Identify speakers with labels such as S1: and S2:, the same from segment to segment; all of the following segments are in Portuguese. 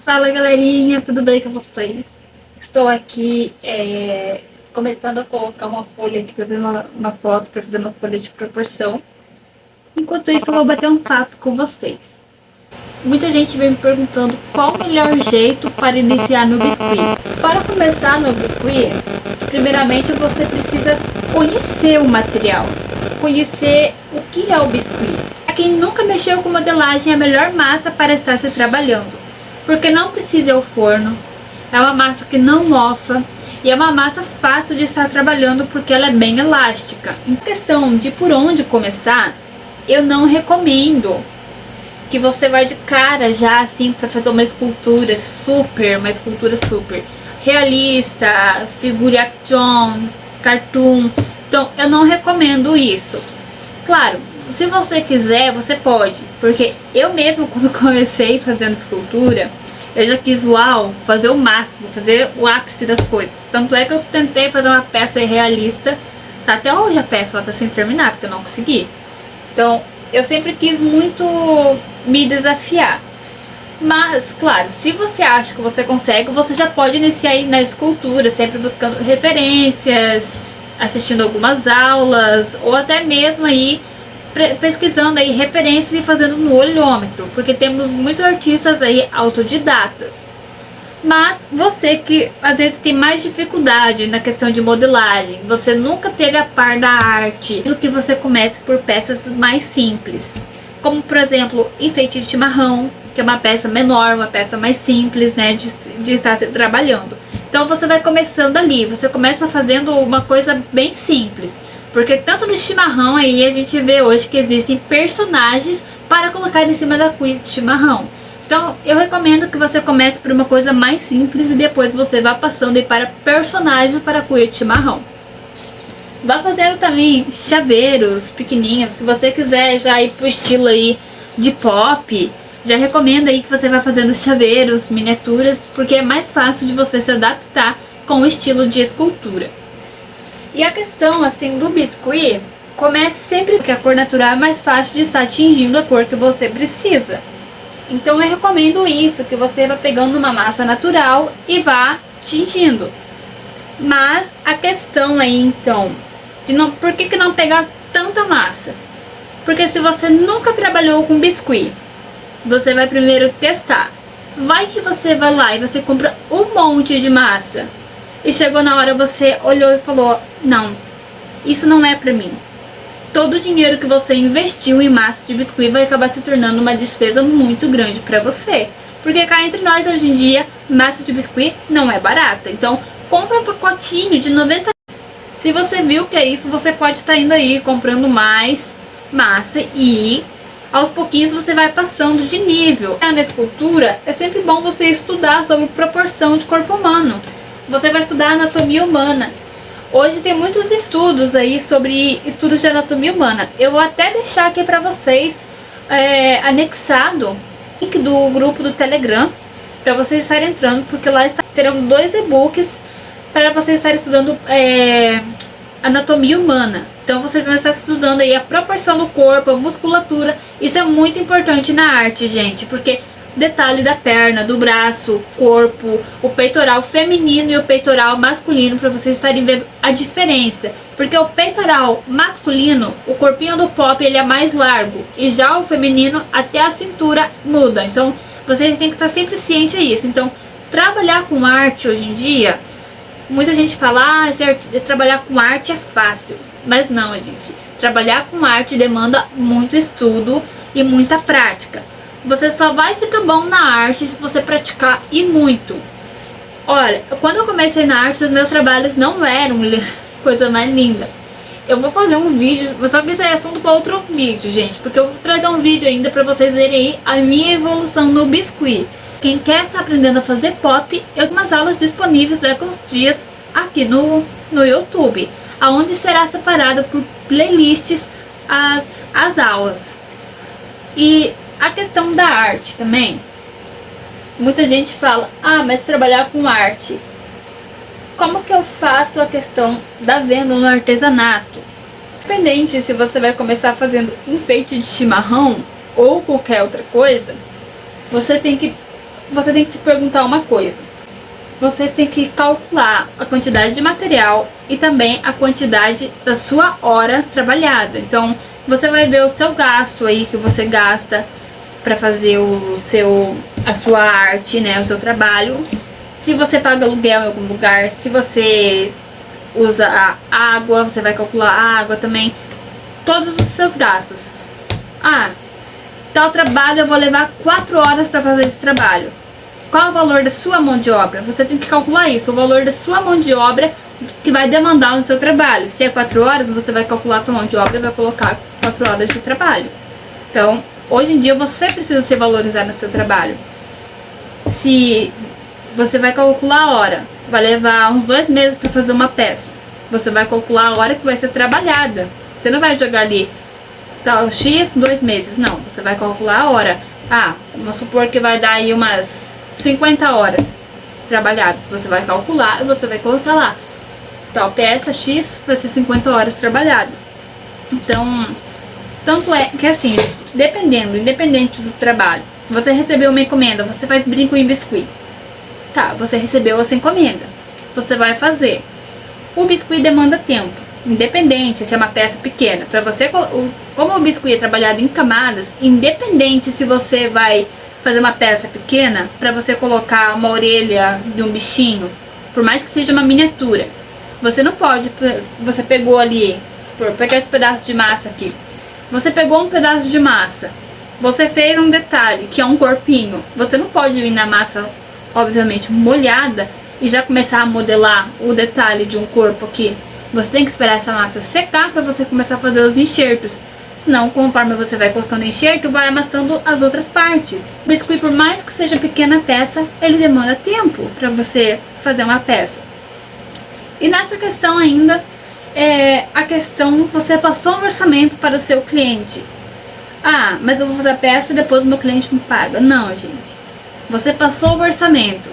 S1: Fala galerinha, tudo bem com vocês? Estou aqui começando a colocar uma folha aqui para fazer uma foto, para fazer uma folha de proporção. Enquanto isso eu vou bater um papo com vocês. Muita gente vem me perguntando qual o melhor jeito para iniciar no Biscuit. Para começar no Biscuit, primeiramente você precisa conhecer o material, conhecer o que é o Biscuit. Para quem nunca mexeu com modelagem, é a melhor massa para estar se trabalhando, porque não precisa ir ao forno, é uma massa que não mofa e é uma massa fácil de estar trabalhando porque ela é bem elástica. Em questão de por onde começar, eu não recomendo que você vá de cara já assim para fazer uma escultura super realista, figure action, cartoon. Então eu não recomendo isso. Claro, se você quiser, você pode, porque eu mesmo quando comecei fazendo escultura, eu já quis, uau, fazer o máximo, fazer o ápice das coisas. Tanto é que eu tentei fazer uma peça realista, tá, até hoje a peça ela tá sem terminar, porque eu não consegui. Então, eu sempre quis muito me desafiar. Mas, claro, se você acha que você consegue, você já pode iniciar aí na escultura, sempre buscando referências, assistindo algumas aulas, ou até mesmo aí pesquisando aí referências e fazendo no olhômetro, porque temos muitos artistas aí autodidatas. Mas você que às vezes tem mais dificuldade na questão de modelagem, você nunca teve a par da arte, do que você comece por peças mais simples, como por exemplo enfeite de chimarrão, que é uma peça menor, uma peça mais simples, né, de estar trabalhando. Então você vai começando ali, você começa fazendo uma coisa bem simples, porque tanto no chimarrão aí a gente vê hoje que existem personagens para colocar em cima da cuia de chimarrão. Então eu recomendo que você comece por uma coisa mais simples e depois você vá passando aí para personagens para a cuia de chimarrão. Vá fazendo também chaveiros pequenininhos, se você quiser já ir pro estilo aí de pop, já recomendo aí que você vá fazendo chaveiros, miniaturas, porque é mais fácil de você se adaptar com o estilo de escultura. E a questão assim do Biscuit, comece sempre que a cor natural é mais fácil de estar atingindo a cor que você precisa. Então eu recomendo isso, que você vá pegando uma massa natural e vá tingindo. Mas a questão aí então, de não, por que não pegar tanta massa? Porque se você nunca trabalhou com Biscuit, você vai primeiro testar. Vai que você vai lá e você compra um monte de massa, e chegou na hora você olhou e falou, não, isso não é pra mim. Todo o dinheiro que você investiu em massa de Biscuit vai acabar se tornando uma despesa muito grande pra você. Porque cá entre nós hoje em dia, massa de Biscuit não é barata. Então compra um pacotinho de 90. Se você viu que é isso, você pode estar indo aí comprando mais massa e aos pouquinhos você vai passando de nível. Na escultura é sempre bom você estudar sobre proporção de corpo humano. Você vai estudar anatomia humana. Hoje tem muitos estudos aí sobre estudos de anatomia humana. Eu vou até deixar aqui para vocês anexado o link do grupo do Telegram para vocês estarem entrando, porque lá terão 2 e-books para vocês estarem estudando anatomia humana. Então vocês vão estar estudando aí a proporção do corpo, a musculatura. Isso é muito importante na arte, gente, porque detalhe da perna, do braço, corpo, o peitoral feminino e o peitoral masculino, para vocês estarem vendo a diferença. Porque o peitoral masculino, o corpinho do pop, ele é mais largo, e já o feminino até a cintura muda. Então vocês têm que estar sempre cientes disso. Então trabalhar com arte hoje em dia, muita gente fala, trabalhar com arte é fácil. Mas não, gente, trabalhar com arte demanda muito estudo e muita prática. Você só vai ficar bom na arte se você praticar e muito. Olha, quando eu comecei na arte, os meus trabalhos não eram coisa mais linda. Eu vou fazer um vídeo, só que isso é assunto para outro vídeo, gente, porque eu vou trazer um vídeo ainda para vocês verem aí a minha evolução no Biscuit. Quem quer estar aprendendo a fazer pop, eu tenho umas aulas disponíveis daqui uns dias aqui no YouTube, aonde será separado por playlists as aulas. E a questão da arte também, muita gente fala, mas trabalhar com arte, como que eu faço a questão da venda no artesanato? Independente se você vai começar fazendo enfeite de chimarrão ou qualquer outra coisa, você tem que você tem que se perguntar uma coisa. Você tem que calcular a quantidade de material e também a quantidade da sua hora trabalhada. Então, você vai ver o seu gasto aí que você gasta para fazer a sua arte, né, o seu trabalho. Se você paga aluguel em algum lugar, se você usa a água, você vai calcular a água também, todos os seus gastos. Ah, tal trabalho eu vou levar 4 horas para fazer esse trabalho. Qual é o valor da sua mão de obra? Você tem que calcular isso, o valor da sua mão de obra que vai demandar no seu trabalho. Se é 4 horas, você vai calcular a sua mão de obra e vai colocar 4 horas de trabalho. Então, hoje em dia você precisa se valorizar no seu trabalho. Se você vai calcular a hora, vai levar uns 2 meses para fazer uma peça. Você vai calcular a hora que vai ser trabalhada. Você não vai jogar ali tal X, 2 meses. Não, você vai calcular a hora. Ah, vamos supor que vai dar aí umas 50 horas trabalhadas. Você vai calcular e você vai colocar lá. Tal peça X vai ser 50 horas trabalhadas. Então, tanto é que assim, independente do trabalho, você recebeu uma encomenda, você faz brinco em biscuit. Tá, você recebeu essa encomenda. Você vai fazer. O biscuit demanda tempo. Independente se é uma peça pequena. Para você, como o biscuit é trabalhado em camadas, independente se você vai fazer uma peça pequena, para você colocar uma orelha de um bichinho, por mais que seja uma miniatura, você não pode, você pegou ali, por pegar esse pedaço de massa aqui, você pegou um pedaço de massa, você fez um detalhe, que é um corpinho, você não pode vir na massa, obviamente, molhada, e já começar a modelar o detalhe de um corpo aqui. Você tem que esperar essa massa secar para você começar a fazer os enxertos. Senão, conforme você vai colocando o enxerto, vai amassando as outras partes. O biscuit, por mais que seja pequena peça, ele demanda tempo para você fazer uma peça. E nessa questão ainda, a questão, você passou um orçamento para o seu cliente. Ah, mas eu vou fazer a peça e depois o meu cliente me paga. Não, gente. Você passou o orçamento.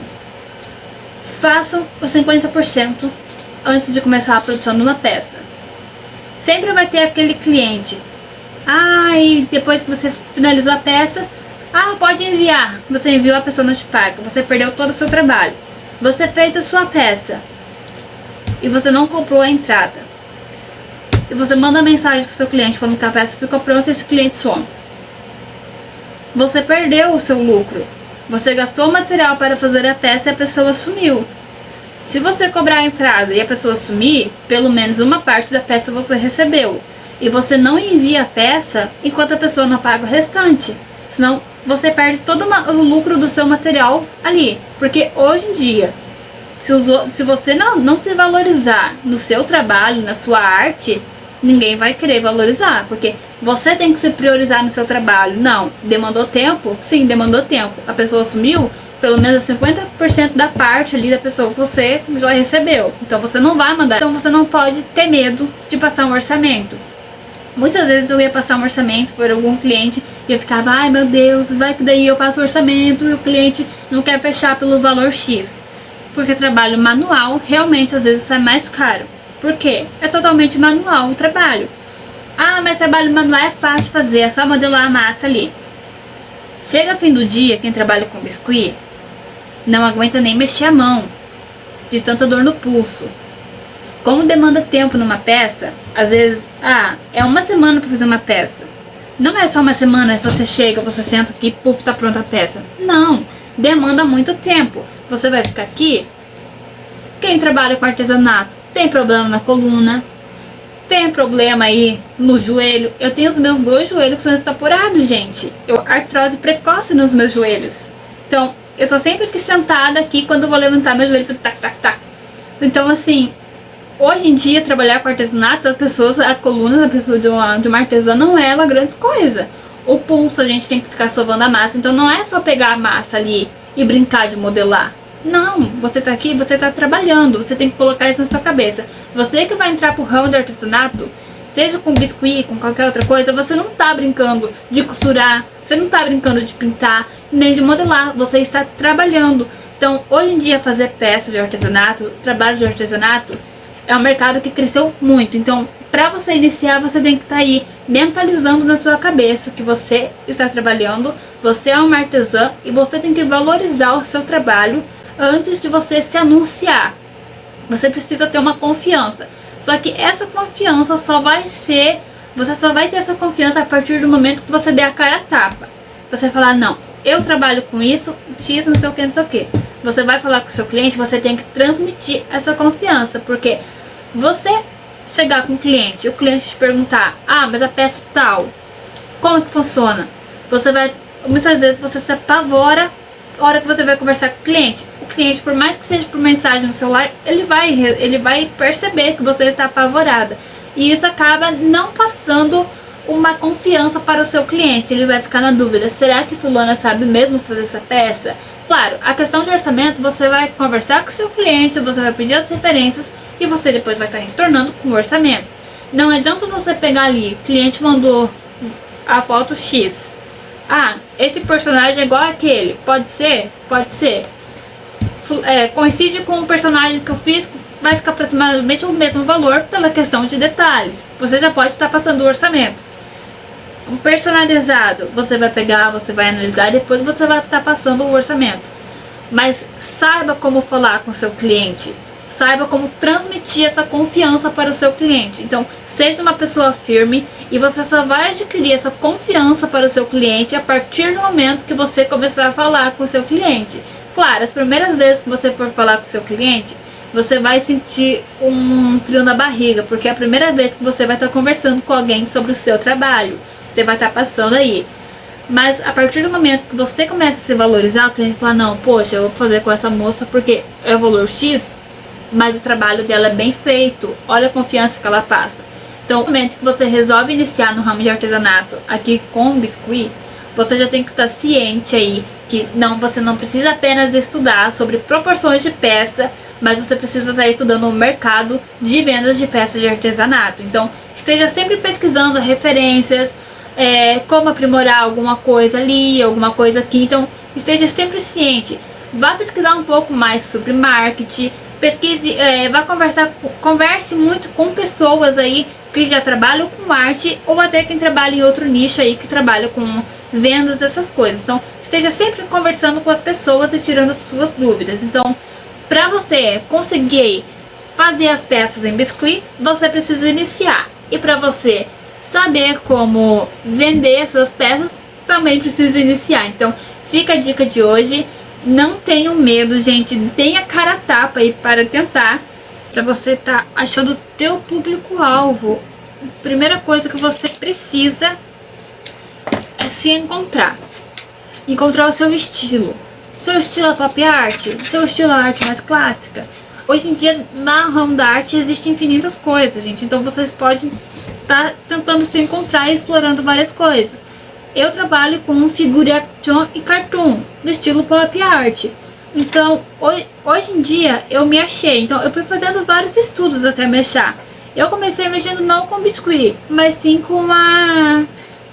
S1: Faça os 50% antes de começar a produção de uma peça. Sempre vai ter aquele cliente. Ah, e depois que você finalizou a peça, pode enviar. Você enviou, a pessoa não te paga. Você perdeu todo o seu trabalho. Você fez a sua peça e você não comprou a entrada. E você manda mensagem para o seu cliente falando que a peça ficou pronta e esse cliente some. Você perdeu o seu lucro. Você gastou o material para fazer a peça e a pessoa sumiu. Se você cobrar a entrada e a pessoa sumir, pelo menos uma parte da peça você recebeu. E você não envia a peça enquanto a pessoa não paga o restante. Senão você perde todo o lucro do seu material ali. Porque hoje em dia, se você não se valorizar no seu trabalho, na sua arte, ninguém vai querer valorizar. Porque você tem que se priorizar no seu trabalho. Não, demandou tempo? Sim, demandou tempo. A pessoa sumiu? Pelo menos 50% da parte ali da pessoa que você já recebeu. Então você não vai mandar. Então você não pode ter medo de passar um orçamento. Muitas vezes eu ia passar um orçamento por algum cliente e eu ficava, ai meu Deus, vai que daí eu passo o orçamento e o cliente não quer fechar pelo valor X. Porque trabalho manual realmente às vezes sai mais caro. Por quê? É totalmente manual o trabalho. Ah, mas trabalho manual é fácil de fazer, é só modelar a massa ali. Chega fim do dia, quem trabalha com biscuit não aguenta nem mexer a mão, de tanta dor no pulso. Como demanda tempo numa peça, às vezes, é uma semana para fazer uma peça. Não é só uma semana, você chega, você senta aqui, puf, tá pronta a peça. Não, demanda muito tempo. Você vai ficar aqui, quem trabalha com artesanato tem problema na coluna, tem problema aí no joelho. Eu tenho os meus 2 joelhos que são estapurados, gente. Eu artrose precoce nos meus joelhos. Então, eu tô sempre aqui sentada aqui, quando eu vou levantar meu joelho, tac, tac, tac. Então, assim, hoje em dia, trabalhar com artesanato, as pessoas, a coluna da pessoa de uma artesã não é uma grande coisa. O pulso, a gente tem que ficar sovando a massa. Então, não é só pegar a massa ali e brincar de modelar. Não, você tá aqui, você tá trabalhando, você tem que colocar isso na sua cabeça. Você que vai entrar pro ramo do artesanato, seja com biscuit, com qualquer outra coisa, você não tá brincando de costurar, você não tá brincando de pintar, nem de modelar, você está trabalhando. Então, hoje em dia, fazer peça de artesanato, trabalho de artesanato, é um mercado que cresceu muito. Então, para você iniciar, você tem que estar aí mentalizando na sua cabeça que você está trabalhando, você é uma artesã e você tem que valorizar o seu trabalho antes de você se anunciar. Você precisa ter uma confiança. Só que essa confiança você só vai ter essa confiança a partir do momento que você der a cara a tapa. Você falar, não, eu trabalho com isso, X, não sei o que, não sei o que. Você vai falar com o seu cliente, você tem que transmitir essa confiança, porque você chegar com o cliente te perguntar, mas a peça tal, como que funciona? Muitas vezes você se apavora a hora que você vai conversar com o cliente. O cliente, por mais que seja por mensagem no celular, ele vai perceber que você está apavorada. E isso acaba não passando uma confiança para o seu cliente. Ele vai ficar na dúvida, será que fulana sabe mesmo fazer essa peça? Claro, a questão de orçamento, você vai conversar com o seu cliente, você vai pedir as referências e você depois vai estar retornando com o orçamento. Não adianta você pegar ali, o cliente mandou a foto X. Esse personagem é igual àquele. Pode ser? Pode ser. Coincide com o personagem que eu fiz, vai ficar aproximadamente o mesmo valor pela questão de detalhes. Você já pode estar passando o orçamento. Um personalizado, você vai pegar, você vai analisar, depois você vai estar passando o orçamento. Mas saiba como falar com o seu cliente. Saiba como transmitir essa confiança para o seu cliente. Então, seja uma pessoa firme e você só vai adquirir essa confiança para o seu cliente a partir do momento que você começar a falar com o seu cliente. Claro, as primeiras vezes que você for falar com o seu cliente, você vai sentir um frio na barriga, porque é a primeira vez que você vai estar conversando com alguém sobre o seu trabalho. Você vai estar passando aí. Mas a partir do momento que você começa a se valorizar, o cliente fala, não, poxa, eu vou fazer com essa moça porque é o valor X, mas o trabalho dela é bem feito, olha a confiança que ela passa. Então, no momento que você resolve iniciar no ramo de artesanato aqui com o biscuit, você já tem que estar ciente aí que você não precisa apenas estudar sobre proporções de peça, mas você precisa estar estudando o mercado de vendas de peças de artesanato. Então, esteja sempre pesquisando referências, como aprimorar alguma coisa ali, alguma coisa aqui. Então, esteja sempre ciente. Vá pesquisar um pouco mais sobre marketing, pesquise, converse muito com pessoas aí que já trabalham com arte ou até quem trabalha em outro nicho aí que trabalha com vendas, essas coisas. Então, esteja sempre conversando com as pessoas e tirando as suas dúvidas. Então, para você conseguir fazer as peças em biscuit, você precisa iniciar. E para você saber como vender suas peças, também precisa iniciar. Então, fica a dica de hoje. Não tenham medo, gente. Deem a cara a tapa aí para tentar. Para você estar achando o teu público-alvo. Primeira coisa que você precisa é se encontrar. Encontrar o seu estilo. Seu estilo é pop art? Seu estilo é arte mais clássica? Hoje em dia, na ramo da arte, existem infinitas coisas, gente. Então, vocês podem estar tentando se encontrar e explorando várias coisas. Eu trabalho com figura action e cartoon, no estilo pop art. Então, hoje em dia, eu me achei. Então, eu fui fazendo vários estudos até me achar. Eu comecei mexendo não com biscuit, mas sim com a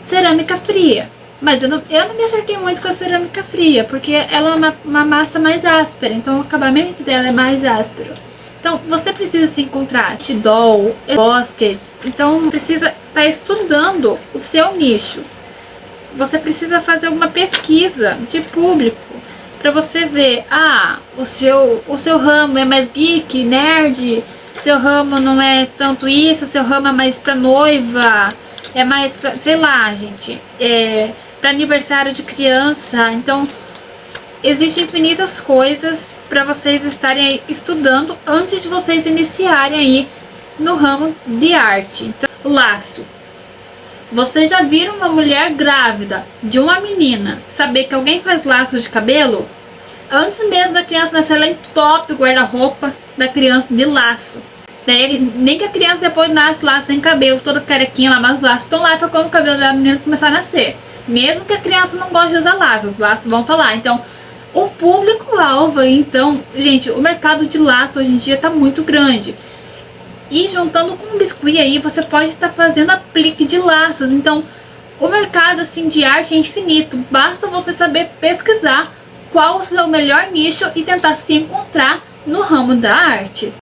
S1: cerâmica fria. Mas eu não me acertei muito com a cerâmica fria, porque ela é uma massa mais áspera, então o acabamento dela é mais áspero. Então, você precisa se encontrar doll, basket, então precisa estar estudando o seu nicho. Você precisa fazer uma pesquisa de público, para você ver, o seu ramo é mais geek, nerd, seu ramo não é tanto isso, seu ramo é mais pra noiva, é mais pra, sei lá, gente, para aniversário de criança. Então, existem infinitas coisas para vocês estarem aí estudando antes de vocês iniciarem aí no ramo de arte. Então, laço. Vocês já viram uma mulher grávida de uma menina saber que alguém faz laço de cabelo? Antes mesmo da criança nascer, ela entope o guarda-roupa da criança de laço. Daí, nem que a criança depois nasce lá sem cabelo, toda carequinha lá, mas os laços estão lá para quando o cabelo da menina começar a nascer. Mesmo que a criança não goste de usar laços, os laços vão estar lá. Então, o público-alvo, então, gente, o mercado de laço hoje em dia está muito grande. E juntando com o biscuit aí, você pode estar fazendo aplique de laços. Então, o mercado assim de arte é infinito. Basta você saber pesquisar qual o seu melhor nicho e tentar se encontrar no ramo da arte.